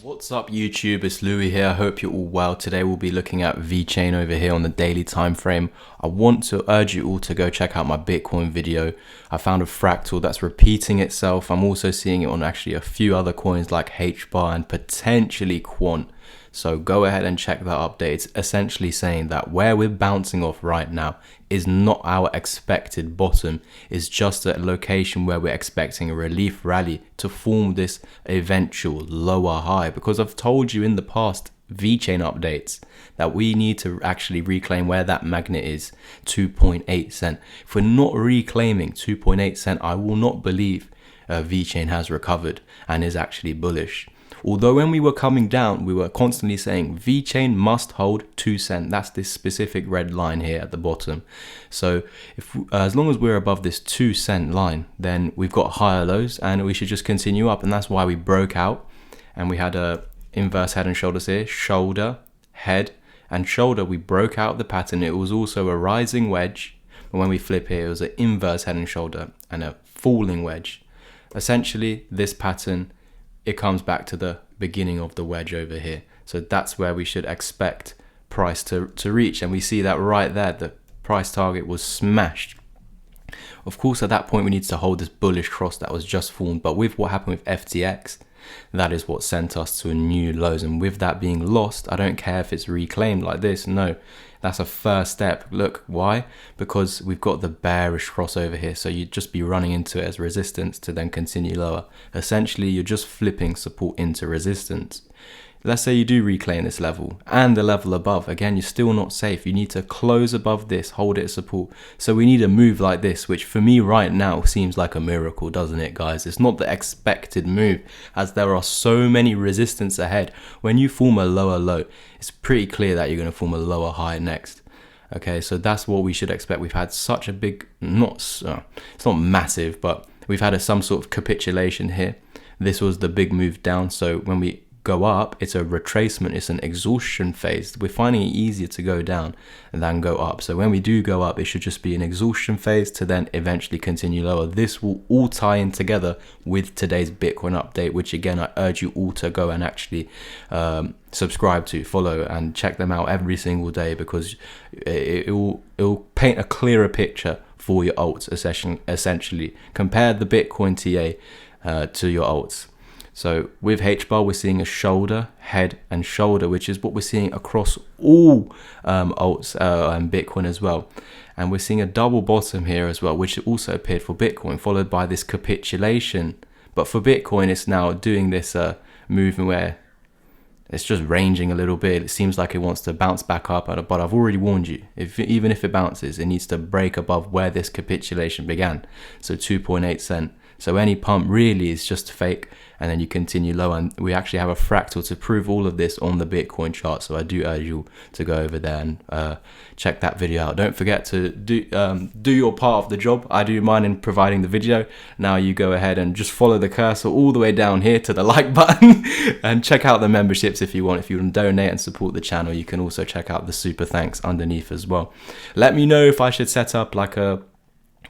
What's up YouTube, it's Louis here. I hope you're all well. Today we'll be looking at Vechain over here on the daily time frame. I want to urge you all to go check out my Bitcoin video. I found a fractal that's repeating itself. I'm also seeing it on actually a few other coins like HBAR and potentially Quant. So go ahead and check that update. It's essentially saying that where we're bouncing off right now is not our expected bottom. It's just a location where we're expecting a relief rally to form this eventual lower high. Because I've told you in the past Vechain updates that we need to actually reclaim where that magnet is, 2.8 cent. If we're not reclaiming 2.8 cent, I will not believe Vechain has recovered and is actually bullish. Although when we were coming down, we were constantly saying Vechain must hold 2 cent. That's this specific red line here at the bottom. So if as long as we're above this 2 cent line, then we've got higher lows and we should just continue up. And that's why we broke out and we had a inverse head and shoulders here, shoulder, head and shoulder. We broke out the pattern. It was also a rising wedge. But when we flip here, it was an inverse head and shoulder and a falling wedge. Essentially, this pattern, it comes back to the beginning of the wedge over here. So that's where we should expect price to reach. And we see that right there, the price target was smashed. Of course, at that point, we need to hold this bullish cross that was just formed. But with what happened with FTX, that is what sent us to a new lows. And with that being lost, I don't care if it's reclaimed like this. No, that's a first step. Look, why? Because we've got the bearish crossover here. So you'd just be running into it as resistance to then continue lower. Essentially, you're just flipping support into resistance. Let's say you do reclaim this level and the level above. Again, you're still not safe. You need to close above this, hold it as support. So we need a move like this, which for me right now seems like a miracle, doesn't it, guys? It's not the expected move as there are so many resistance ahead. When you form a lower low, it's pretty clear that you're going to form a lower high next. Okay, so that's what we should expect. We've had such a big, it's not massive, but we've had some sort of capitulation here. This was the big move down. So when we go up, it's a retracement, it's an exhaustion phase. We're finding it easier to go down than go up. So when we do go up, it should just be an exhaustion phase to then eventually continue lower. This will all tie in together with today's Bitcoin update, which again, I urge you all to go and actually subscribe to, follow and check them out every single day, because it will paint a clearer picture for your alts. Essentially compare the Bitcoin TA to your alts. So with HBAR, we're seeing a shoulder, head and shoulder, which is what we're seeing across all alts and Bitcoin as well. And we're seeing a double bottom here as well, which also appeared for Bitcoin, followed by this capitulation. But for Bitcoin, it's now doing this movement where it's just ranging a little bit. It seems like it wants to bounce back up, but I've already warned you, even if it bounces, it needs to break above where this capitulation began. So 2.8 cent. So any pump really is just fake, and then you continue low. And we actually have a fractal to prove all of this on the Bitcoin chart. So I do urge you to go over there and check that video out. Don't forget to do your part of the job. I do mine in providing the video. Now you go ahead and just follow the cursor all the way down here to the like button and check out the memberships if you want. If you want to donate and support the channel, you can also check out the super thanks underneath as well. Let me know if I should set up like a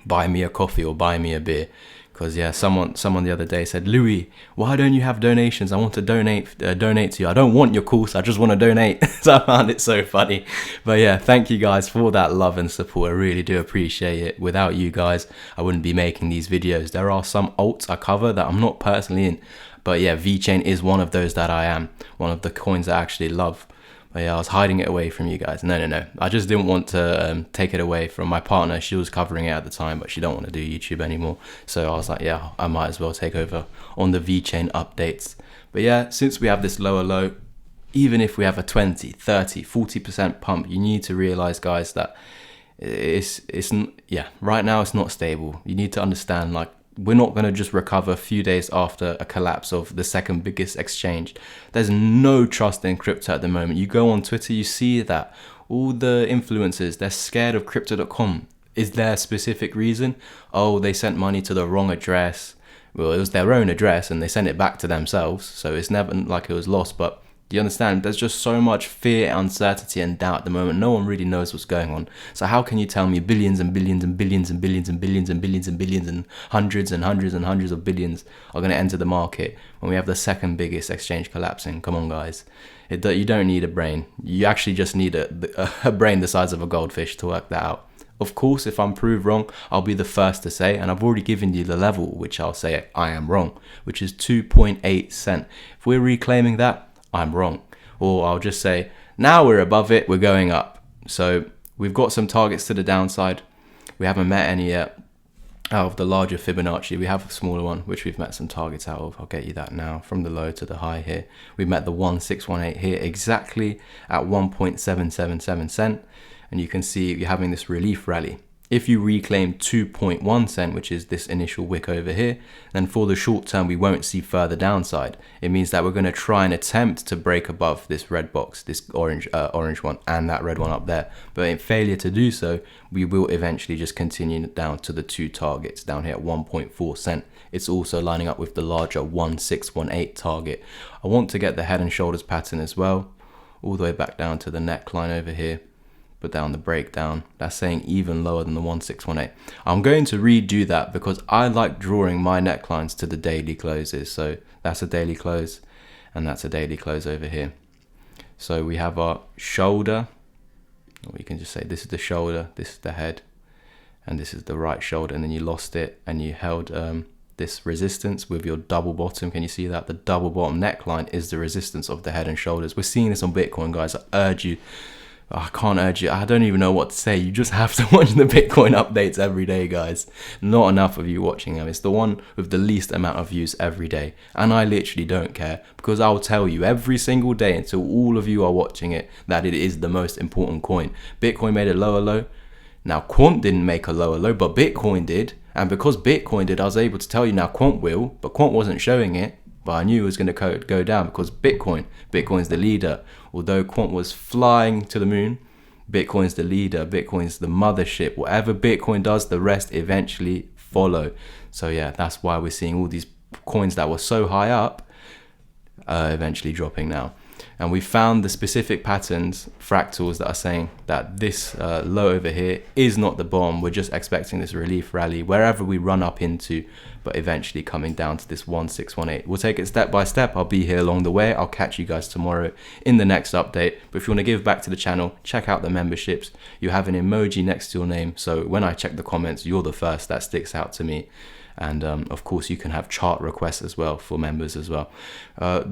buy me a coffee or buy me a beer. Because yeah, someone the other day said, Louis, why don't you have donations? I want to donate to you. I don't want your course, I just want to donate. So I found it so funny. But yeah, thank you guys for that love and support. I really do appreciate it. Without you guys, I wouldn't be making these videos. There are some alts I cover that I'm not personally in. But yeah, Vechain is one of those that I am. One of the coins I actually love. But yeah, I was hiding it away from you guys. No. I just didn't want to take it away from my partner. She was covering it at the time, but she don't want to do YouTube anymore. So I was like, yeah, I might as well take over on the Vechain updates. But yeah, since we have this lower low, even if we have a 20, 30, 40% pump, you need to realize, guys, that right now it's not stable. You need to understand, like, we're not going to just recover a few days after a collapse of the second biggest exchange. There's no trust in crypto at the moment. You go on Twitter, you see that all the influencers, they're scared of crypto.com. Is there a specific reason? Oh, they sent money to the wrong address. Well, it was their own address and they sent it back to themselves. So it's never like it was lost. But Do you understand? There's just so much fear, uncertainty, and doubt at the moment. No one really knows what's going on. So how can you tell me billions and billions and billions and billions and billions and billions and billions and hundreds and hundreds and hundreds of billions are going to enter the market when we have the second biggest exchange collapsing? Come on, guys. You don't need a brain. You actually just need a brain the size of a goldfish to work that out. Of course, if I'm proved wrong, I'll be the first to say, and I've already given you the level which I'll say I am wrong, which is 2.8 cent. If we're reclaiming that, I'm wrong. Or I'll just say, now we're above it, we're going up. So we've got some targets to the downside. We haven't met any yet. Out of the larger Fibonacci, we have a smaller one, which we've met some targets out of. I'll get you that now. From the low to the high here, we've met the 1618 here exactly at 1.777 cent. And you can see you're having this relief rally. If you reclaim 2.1 cent, which is this initial wick over here, then for the short term, we won't see further downside. It means that we're going to try and attempt to break above this red box, this orange one, and that red one up there. But in failure to do so, we will eventually just continue down to the two targets down here at 1.4 cent. It's also lining up with the larger 1618 target. I want to get the head and shoulders pattern as well, all the way back down to the neckline over here. Put down the breakdown, that's saying even lower than the 1618. I'm going to redo that because I like drawing my necklines to the daily closes. So that's a daily close and that's a daily close over here. So we have our shoulder, or you can just say this is the shoulder, this is the head, and this is the right shoulder, and then you lost it and you held this resistance with your double bottom. Can you see that? The double bottom neckline is the resistance of the head and shoulders. We're seeing this on Bitcoin, guys. I can't urge you. I don't even know what to say. You just have to watch the Bitcoin updates every day, guys. Not enough of you watching them. It's the one with the least amount of views every day. And I literally don't care because I'll tell you every single day until all of you are watching it that it is the most important coin. Bitcoin made a lower low. Now, Quant didn't make a lower low, but Bitcoin did. And because Bitcoin did, I was able to tell you now Quant will, but Quant wasn't showing it. But I knew it was going to go down because Bitcoin's the leader. Although Quant was flying to the moon, Bitcoin's the leader, Bitcoin's the mothership. Whatever Bitcoin does, the rest eventually follow. So yeah, that's why we're seeing all these coins that were so high up eventually dropping now. And we found the specific patterns, fractals, that are saying that this low over here is not the bottom. We're just expecting this relief rally wherever we run up into, but eventually coming down to this 1618. We'll take it step by step. I'll be here along the way. I'll catch you guys tomorrow in the next update. But if you want to give back to the channel, check out the memberships. You have an emoji next to your name. So when I check the comments, you're the first that sticks out to me. And of course, you can have chart requests as well for members as well.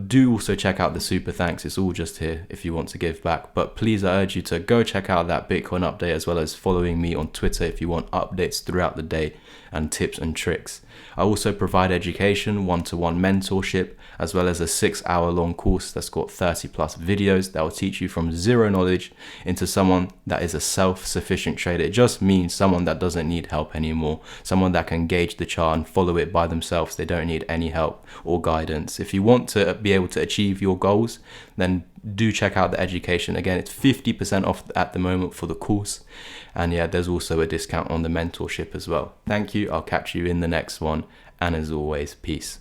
Do also check out the super thanks. It's all just here if you want to give back. But please, I urge you to go check out that Bitcoin update as well as following me on Twitter if you want updates throughout the day and tips and tricks. I also provide education, one-to-one mentorship, as well as a 6-hour-long course that's got 30+ videos that will teach you from zero knowledge into someone that is a self-sufficient trader. It just means someone that doesn't need help anymore, someone that can gauge the chart and follow it by themselves. They don't need any help or guidance. If you want to be able to achieve your goals, then do check out the education. Again, it's 50% off at the moment for the course. And yeah, there's also a discount on the mentorship as well. Thank you. I'll catch you in the next one. And as always, peace.